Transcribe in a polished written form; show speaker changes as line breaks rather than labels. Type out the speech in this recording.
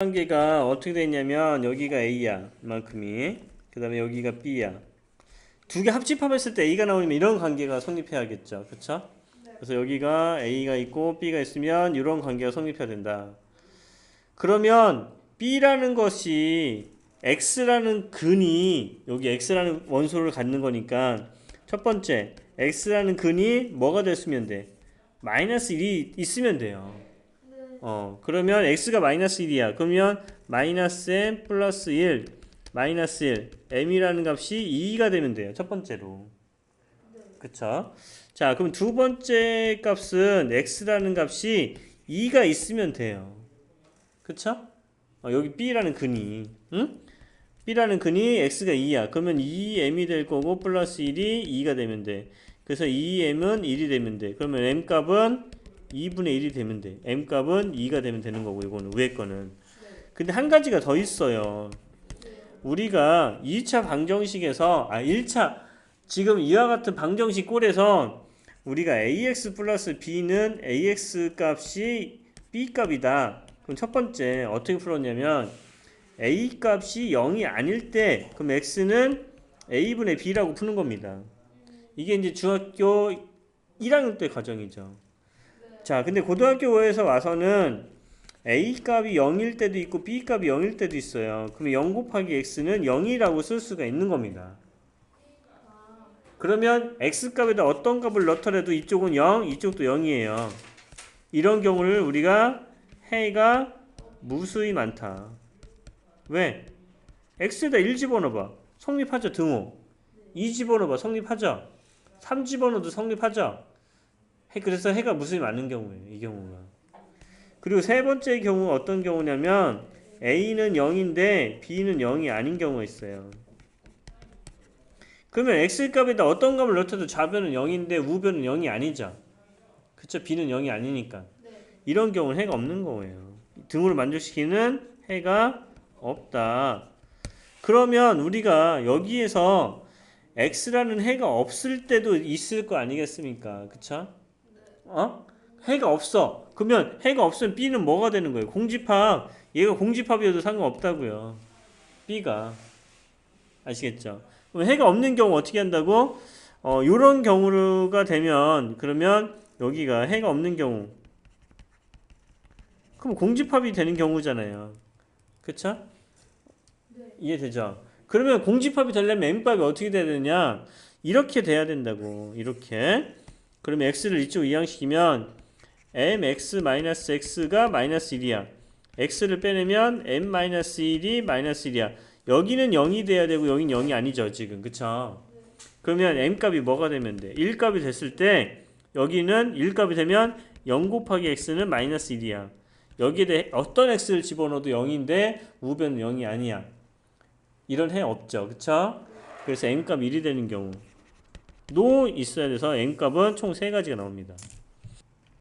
관계가 어떻게 되냐면 여기가 A야 이만큼이, 그 다음에 여기가 B야. 두 개 합집합했을 때 A가 나오면 이런 관계가 성립해야겠죠, 그쵸? 그래서 여기가 A가 있고 B가 있으면 이런 관계가 성립해야 된다. 그러면 B라는 것이 X라는 근이, 여기 X라는 원소를 갖는 거니까 첫 번째 X라는 근이 뭐가 됐으면 돼? 마이너스 1이 있으면 돼요. 그러면 x가 마이너스 1이야. 그러면 마이너스 m 플러스 1 마이너스 1 m이라는 값이 2가 되면 돼요. 첫 번째로. 그쵸? 자, 그럼 두 번째 값은 x라는 값이 2가 있으면 돼요. 그쵸? 여기 b라는 근이, 응? b라는 근이 x가 2야. 그러면 2m이 될 거고 플러스 1이 2가 되면 돼. 그래서 2m은 1이 되면 돼. 그러면 m 값은 2분의 1이 되면 돼. m 값은 2가 되면 되는 거고, 이거는 위에 거는. 근데 한 가지가 더 있어요. 우리가 2차 방정식에서 1차 지금 이와 같은 방정식 꼴에서 우리가 ax 플러스 b는 ax 값이 b 값이다. 그럼 첫 번째 어떻게 풀었냐면 a 값이 0이 아닐 때 그럼 x는 a분의 b라고 푸는 겁니다. 이게 이제 중학교 1학년 때 과정이죠. 자, 근데 고등학교 5에서 와서는 A 값이 0일 때도 있고 B 값이 0일 때도 있어요. 그러면 0 곱하기 X는 0이라고 쓸 수가 있는 겁니다. 그러면 X 값에다 어떤 값을 넣더라도 이쪽은 0, 이쪽도 0이에요. 이런 경우를 우리가 해가 무수히 많다. 왜? X에다 1 집어넣어봐. 성립하죠, 등호. 2 집어넣어봐. 성립하죠. 3 집어넣어도 성립하죠. 그래서 해가 무수히 많은 경우예요. 이 경우가. 그리고 세 번째 경우가 어떤 경우냐면 A는 0인데 B는 0이 아닌 경우가 있어요. 그러면 X값에다 어떤 값을 넣더라도 좌변은 0인데 우변은 0이 아니죠. 그쵸? B는 0이 아니니까. 이런 경우는 해가 없는 거예요. 등호를 만족시키는 해가 없다. 그러면 우리가 여기에서 X라는 해가 없을 때도 있을 거 아니겠습니까? 그쵸? 해가 없어. 그러면 해가 없으면 B는 뭐가 되는 거예요? 공집합. 얘가 공집합이어도 상관없다고요. B가. 아시겠죠? 그럼 해가 없는 경우 어떻게 한다고? 요런 경우가 되면 그러면 여기가 해가 없는 경우. 그럼 공집합이 되는 경우잖아요. 그쵸? 이해되죠? 그러면 공집합이 되려면 M값이 어떻게 돼야 되느냐? 이렇게 돼야 된다고. 이렇게. 그러면 X를 이쪽 이항시키면 mx-x가 마이너스 1이야. x를 빼내면 m-1이 마이너스 1이야. 여기는 0이 돼야 되고 여기는 0이 아니죠 지금. 그쵸? 그러면 m값이 뭐가 되면 돼? 1값이 됐을 때 여기는 1값이 되면 0 곱하기 x는 마이너스 1이야. 여기에 대해 어떤 x를 집어넣어도 0인데 우변은 0이 아니야. 이런 해 없죠. 그쵸? 그래서 m값 1이 되는 경우 도 있어야 돼서 m값은 총 3가지가 나옵니다.